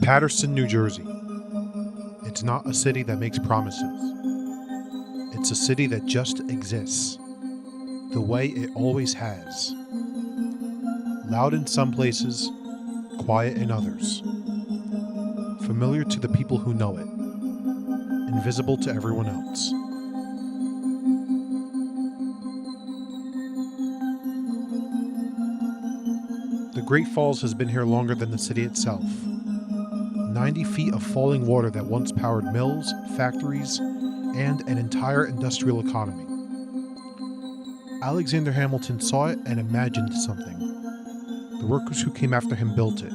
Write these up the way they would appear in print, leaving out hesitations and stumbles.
Paterson, New Jersey. It's not a city that makes promises. It's a city that just exists, the way it always has. Loud in some places, quiet in others. Familiar to the people who know it, invisible to everyone else. The Great Falls has been here longer than the city itself. 90 feet of falling water that once powered mills, factories, and an entire industrial economy. Alexander Hamilton saw it and imagined something. The workers who came after him built it.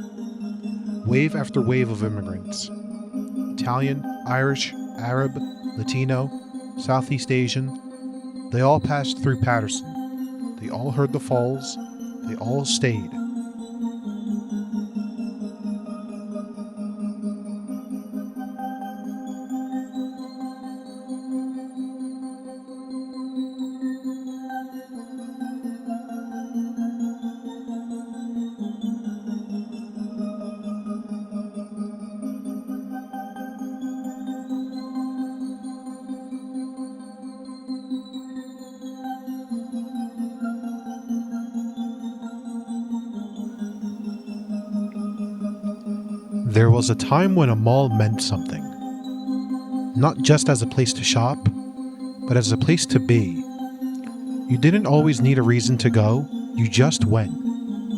Wave after wave of immigrants. Italian, Irish, Arab, Latino, Southeast Asian. They all passed through Paterson. They all heard the falls. They all stayed. There was a time when a mall meant something. Not just as a place to shop, but as a place to be. You didn't always need a reason to go, you just went.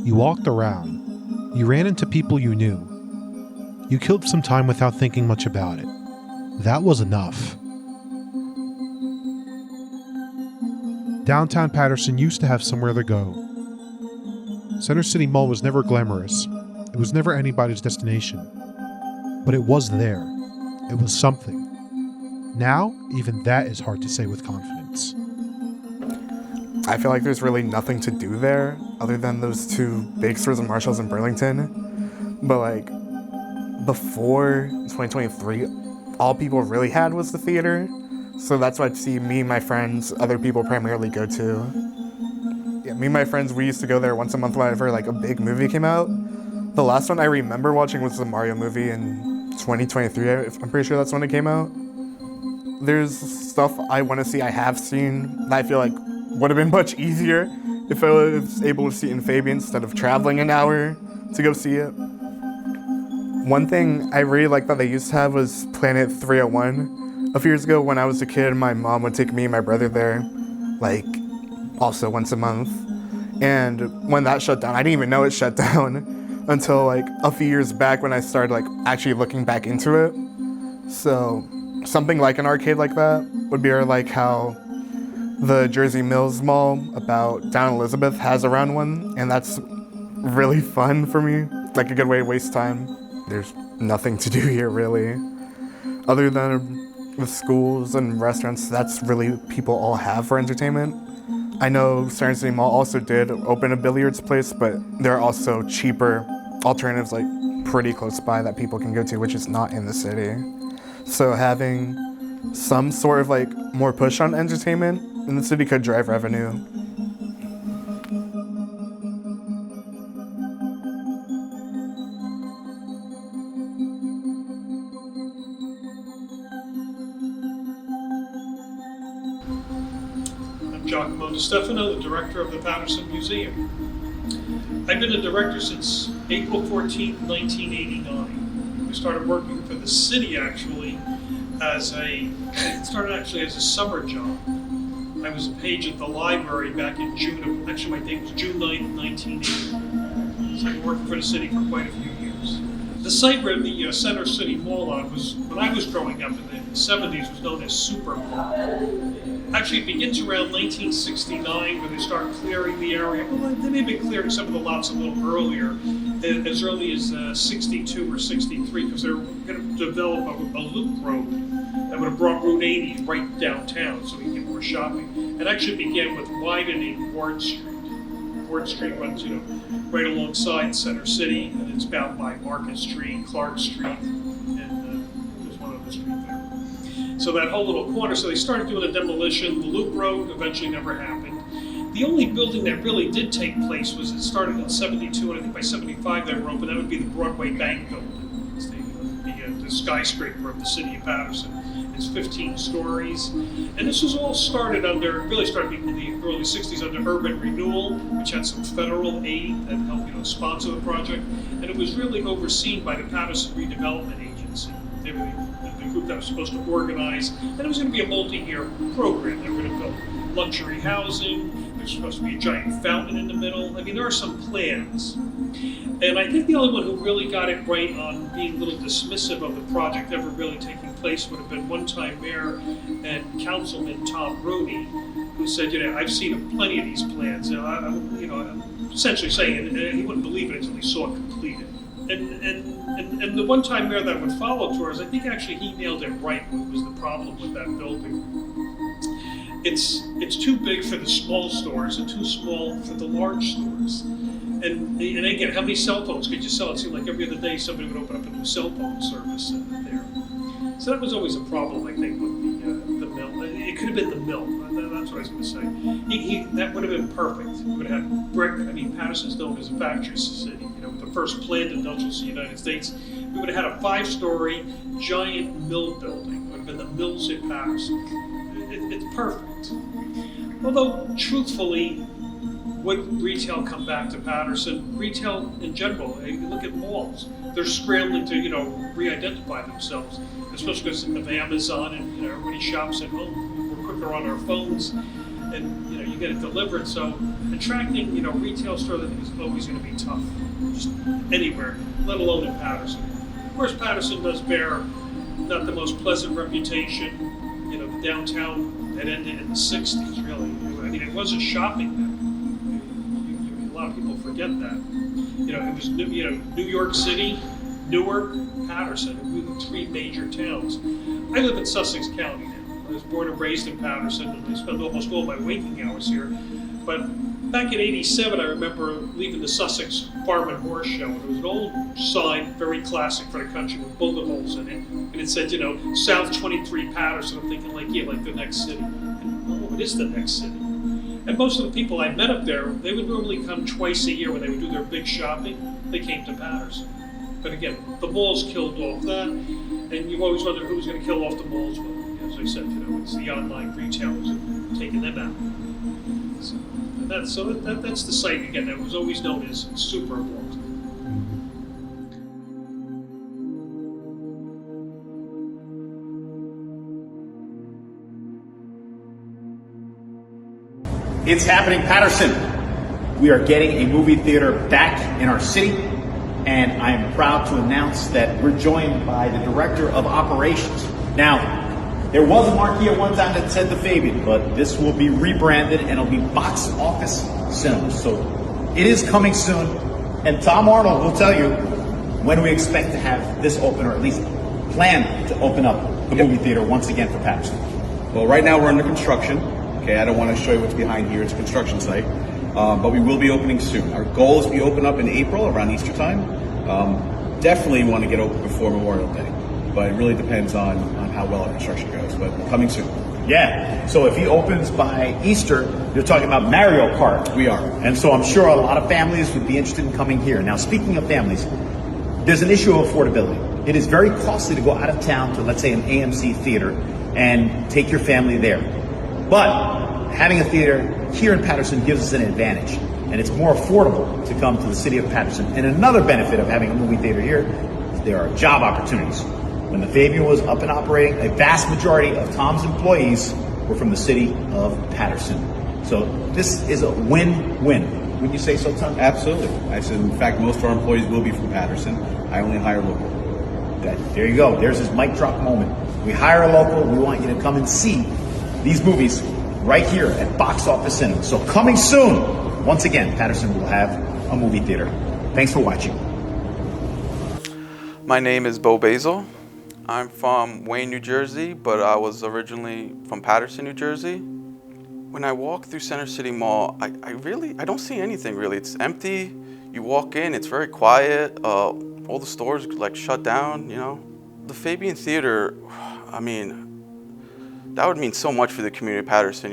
You walked around. You ran into people you knew. You killed some time without thinking much about it. That was enough. Downtown Paterson used to have somewhere to go. Center City Mall was never glamorous. It was never anybody's destination. But it was there. It was something. Now, even that is hard to say with confidence. I feel like there's really nothing to do there other than those two big stores of Marshalls and Burlington. But like, before 2023, all people really had was the theater. So that's what I'd see me and my friends, other people primarily go to. Yeah, me and my friends, we used to go there once a month whenever like a big movie came out. The last one I remember watching was the Mario movie in 2023. I'm pretty sure that's when it came out. There's stuff I want to see I have seen that I feel like would have been much easier if I was able to see it in Fabian instead of traveling an hour to go see it. One thing I really liked that they used to have was Planet 301. A few years ago when I was a kid, my mom would take me and my brother there, like, also once a month. And when that shut down, I didn't even know it shut down until like a few years back when I started like actually looking back into it. So something like an arcade like that would be like how the Jersey Mills Mall about down Elizabeth has around one, and that's really fun for me, like a good way to waste time. There's nothing to do here really, other than the schools and restaurants. That's really people all have for entertainment. I know Center City Mall also did open a billiards place, but there are also cheaper alternatives like pretty close by that people can go to, which is not in the city. So having some sort of like more push on entertainment in the city could drive revenue. Giacomo Di Stefano, the director of the Paterson Museum. I've been a director since April 14th, 1989. I started working for the city actually it started actually as a summer job. I was a page at the library back in June, actually my date was June 9th, 1980. So I've been working for the city for quite a few years. The site where the Center City Mall on was, when I was growing up in the 70s, was known as Super Mall. Actually, it begins around 1969 when they start clearing the area. Well, they may have been clearing some of the lots a little earlier, as early as 62 or 63, because they were going to develop a loop road that would have brought Route 80 right downtown so we could get more shopping. It actually began with widening Ward Street. Ward Street runs, right alongside Center City, and it's bound by Market Street, Clark Street, and there's one other street there. So that whole little corner, so they started doing a demolition. The loop road eventually never happened. The only building that really did take place was it started in '72, and I think by '75 they were open. That would be the Broadway Bank Building. It's the skyscraper of the city of Paterson. It's 15 stories, and this was all started really started in the early '60s under urban renewal, which had some federal aid that helped sponsor the project, and it was really overseen by the Paterson Redevelopment Agency. They were the group that was supposed to organize, and it was going to be a multi-year program. They were going to build luxury housing. There's supposed to be a giant fountain in the middle. I mean, there are some plans. And I think the only one who really got it right on being a little dismissive of the project ever really taking place would have been one-time mayor and councilman Tom Rooney, who said, I've seen plenty of these plans. I'm essentially saying, and he wouldn't believe it until he saw it completed. And the one-time mayor that would follow tours, I think actually he nailed it right. What was the problem with that building? It's too big for the small stores and too small for the large stores. And again, how many cell phones could you sell? It seemed like every other day somebody would open up a new cell phone service there. So that was always a problem, I think, with the mill. It could have been the mill. That's what I was going to say. That would have been perfect. We would have had brick. I mean, Paterson's known as a factory city. The first planned industrial city in the United States. We would have had a 5-story giant mill building. It would have been the Mills at Paterson. It's perfect. Although, truthfully, would retail come back to Paterson? Retail in general, look at malls. They're scrambling to, re-identify themselves, especially because of Amazon and, everybody shops at home. We're quicker on our phones and, you get it delivered. So attracting, retail stores, I think is always going to be tough, just anywhere, let alone in Paterson. Of course, Paterson does bear not the most pleasant reputation. The downtown that ended in the '60s, really. I mean, it was a shopping mecca. A lot of people forget that. It was New York City, Newark, Paterson. We were 3 major towns. I live in Sussex County now. I was born and raised in Paterson, and I spent almost all my waking hours here. But back in '87, I remember leaving the Sussex Farm and Horse Show, and there was an old sign, very classic for the country, with bullet holes in it, and it said, South 23 Paterson. I'm thinking, like the next city. And, it is the next city. And most of the people I met up there, they would normally come twice a year when they would do their big shopping. They came to Paterson. But again, the malls killed off that, and you always wonder who's going to kill off the malls. Well, as I said, it's the online retailers that are taking them out. So that's the site again that was always known as Super Vault. It's happening, Paterson. We are getting a movie theater back in our city, and I am proud to announce that we're joined by the Director of Operations. Now, there was a marquee at one time that said the Fabian, but this will be rebranded and it'll be Box Office Cinema. So it is coming soon, and Tom Arnold will tell you when we expect to have this open, or at least plan to open up the movie theater once again for Paterson. Well, right now we're under construction. Okay, I don't want to show you what's behind here. It's a construction site, but we will be opening soon. Our goal is to be open up in April, around Easter time. Definitely want to get open before Memorial Day, but it really depends on how well our construction goes, but coming soon. Yeah, so if he opens by Easter, you're talking about Mario Kart. We are. And so I'm sure a lot of families would be interested in coming here. Now, speaking of families, there's an issue of affordability. It is very costly to go out of town to, let's say, an AMC theater and take your family there. But having a theater here in Paterson gives us an advantage, and it's more affordable to come to the city of Paterson. And another benefit of having a movie theater here is there are job opportunities. When the Fabian was up and operating, a vast majority of Tom's employees were from the city of Paterson. So this is a win-win. Wouldn't you say so, Tom? Absolutely. I said, in fact, most of our employees will be from Paterson. I only hire local. There you go. There's his mic drop moment. We hire a local. We want you to come and see these movies right here at Box Office Cinema. So coming soon, once again, Paterson will have a movie theater. Thanks for watching. My name is Bo Basil. I'm from Wayne, New Jersey, but I was originally from Paterson, New Jersey. When I walk through Center City Mall, I don't see anything really. It's empty. You walk in, it's very quiet. All the stores like shut down, The Fabian Theater, I mean, that would mean so much for the community of Paterson,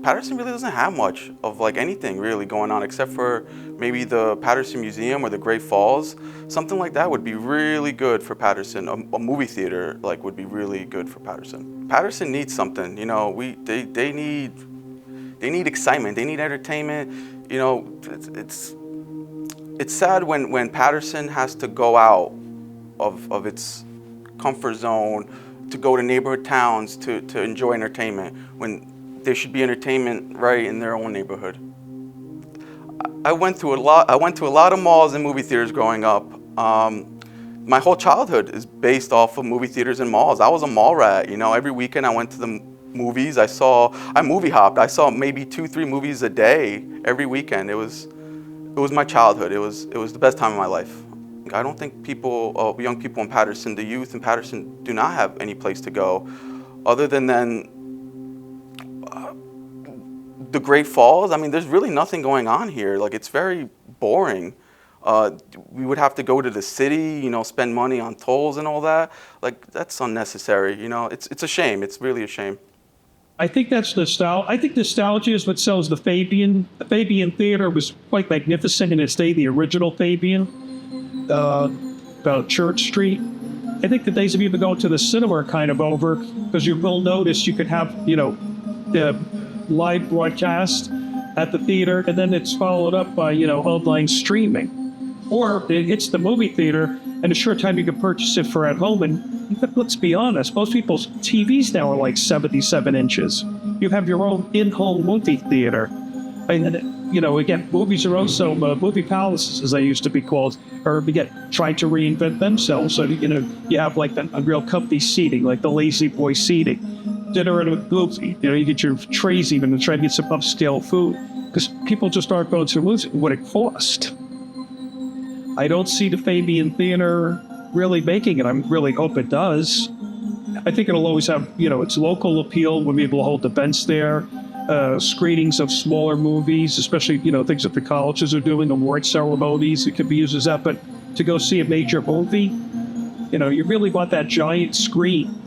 Paterson really doesn't have much of like anything really going on except for maybe the Paterson Museum or the Great Falls. Something like that would be really good for Paterson. A movie theater like would be really good for Paterson. Paterson needs something, you know. They need excitement. They need entertainment. You know, it's sad when Paterson has to go out of its comfort zone to go to neighborhood towns to enjoy entertainment when there should be entertainment right in their own neighborhood. I went to a lot of malls and movie theaters growing up. My whole childhood is based off of movie theaters and malls. I was a mall rat, you know. Every weekend I went to the movies. I movie hopped. I saw maybe 2-3 movies a day every weekend. It was my childhood. It was the best time of my life. I don't think young people in Paterson, the youth in Paterson, do not have any place to go other than the Great Falls. I mean, there's really nothing going on here. Like, it's very boring. We would have to go to the city, you know, spend money on tolls and all that. Like, that's unnecessary, you know. It's a shame. It's really a shame. I think that's nostalgia. I think nostalgia is what sells the Fabian. The Fabian Theater was quite magnificent in its day, the original Fabian, about Church Street. I think the days of even going to the cinema are kind of over, because you will notice you could have, you know, the live broadcast at the theater, and then it's followed up by, you know, online streaming. Or it hits the movie theater, and a short time you can purchase it for at home. And let's be honest, most people's TVs now are like 77 inches. You have your own in-home movie theater. And, you know, again, movies are also, movie palaces, as they used to be called, are trying to reinvent themselves. So, you know, you have like a real comfy seating, like the lazy boy seating. Dinner at a movie, you know, you get your trays even and try to get some upscale food, because people just aren't going to lose what it cost. I don't see the Fabian Theater really making it. I really hope it does. I think it'll always have, you know, its local appeal when people hold events there, screenings of smaller movies, especially, you know, things that the colleges are doing, award ceremonies. It could be used as that. But to go see a major movie, you know, you really want that giant screen